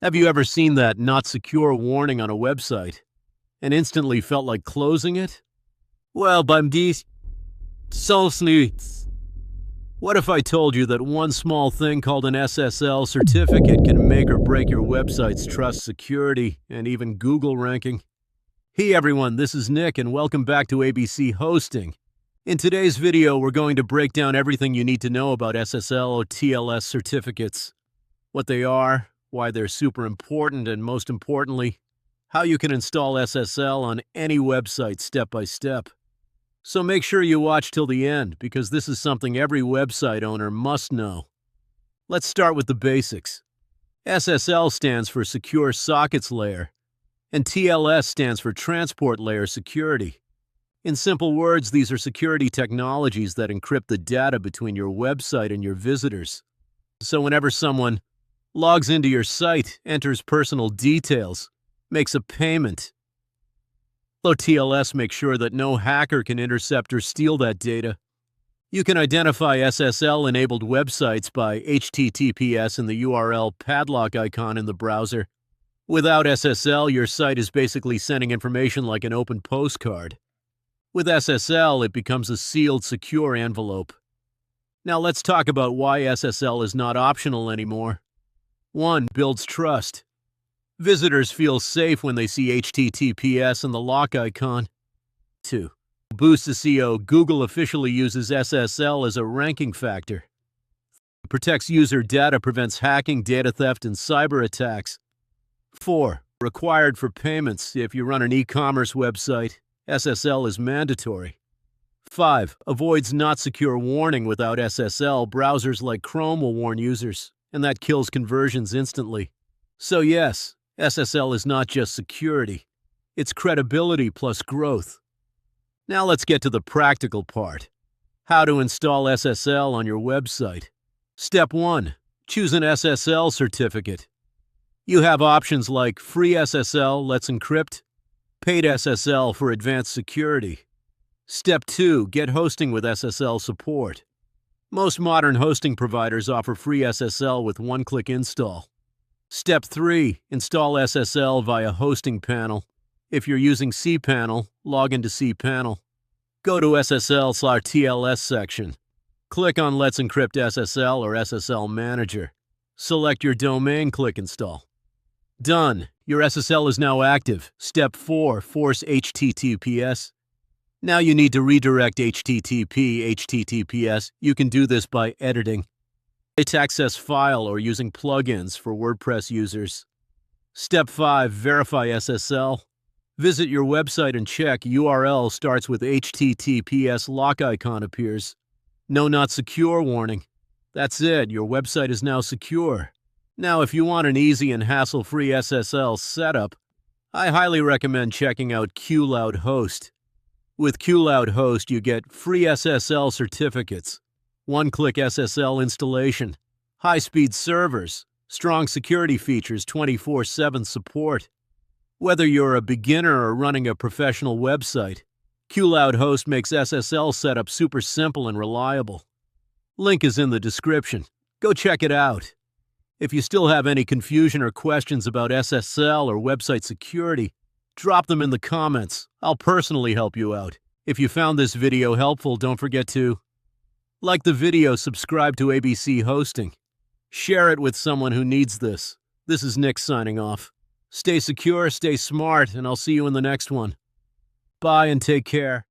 Have you ever seen that not secure warning on a website and instantly felt like closing it? Well, beim dies soll's nichts. What if I told you that one small thing called an SSL certificate can make or break your website's trust, security, and even Google ranking? Hey everyone, this is Nick and welcome back to ABC Hosting. In today's video, we're going to break down everything you need to know about SSL or TLS certificates. What they are, why they're super important, and most importantly, how you can install SSL on any website step by step. So make sure you watch till the end, because this is something every website owner must know. Let's start with the basics. SSL stands for Secure Sockets Layer, and TLS stands for Transport Layer Security. In simple words, these are security technologies that encrypt the data between your website and your visitors. So whenever someone logs into your site, enters personal details, makes a payment, TLS makes sure that no hacker can intercept or steal that data. You can identify SSL-enabled websites by HTTPS in the URL padlock icon in the browser. Without SSL, your site is basically sending information like an open postcard. With SSL, it becomes a sealed, secure envelope. Now let's talk about why SSL is not optional anymore. 1. Builds trust. Visitors feel safe when they see HTTPS and the lock icon. 2. Boosts SEO. Google officially uses SSL as a ranking factor. Protects user data, prevents hacking, data theft, and cyber attacks. 4. Required for payments. If you run an e-commerce website, SSL is mandatory. 5. Avoids not secure warning. Without SSL, browsers like Chrome will warn users, and that kills conversions instantly. So yes, SSL is not just security, it's credibility plus growth. Now let's get to the practical part. How to install SSL on your website. Step 1. Choose an SSL certificate. You have options like free SSL, Let's Encrypt, paid SSL for advanced security. Step 2. Get hosting with SSL Support. Most modern hosting providers offer free SSL with one-click install. Step 3. Install SSL via Hosting Panel. If you're using cPanel, log into cPanel. Go to SSL/TLS section. Click on Let's Encrypt SSL or SSL Manager. Select your domain, click Install. Done. Your SSL is now active. Step 4. Force HTTPS. Now you need to redirect HTTPS. You can do this by editing access file or using plugins for WordPress users. Step 5. Verify SSL. Visit your website and check URL starts with HTTPS lock icon appears. No not secure warning. That's it, your website is now secure. Now if you want an easy and hassle-free SSL setup, I highly recommend checking out QLoud Host. With QLoud Host, you get free SSL certificates, one-click SSL installation, high-speed servers, strong security features, 24/7 support. Whether you're a beginner or running a professional website, QLoud Host makes SSL setup super simple and reliable. Link is in the description. Go check it out. If you still have any confusion or questions about SSL or website security, drop them in the comments. I'll personally help you out. If you found this video helpful, don't forget to like the video, subscribe to ABC Hosting. Share it with someone who needs this. This is Nick signing off. Stay secure, stay smart, and I'll see you in the next one. Bye and take care.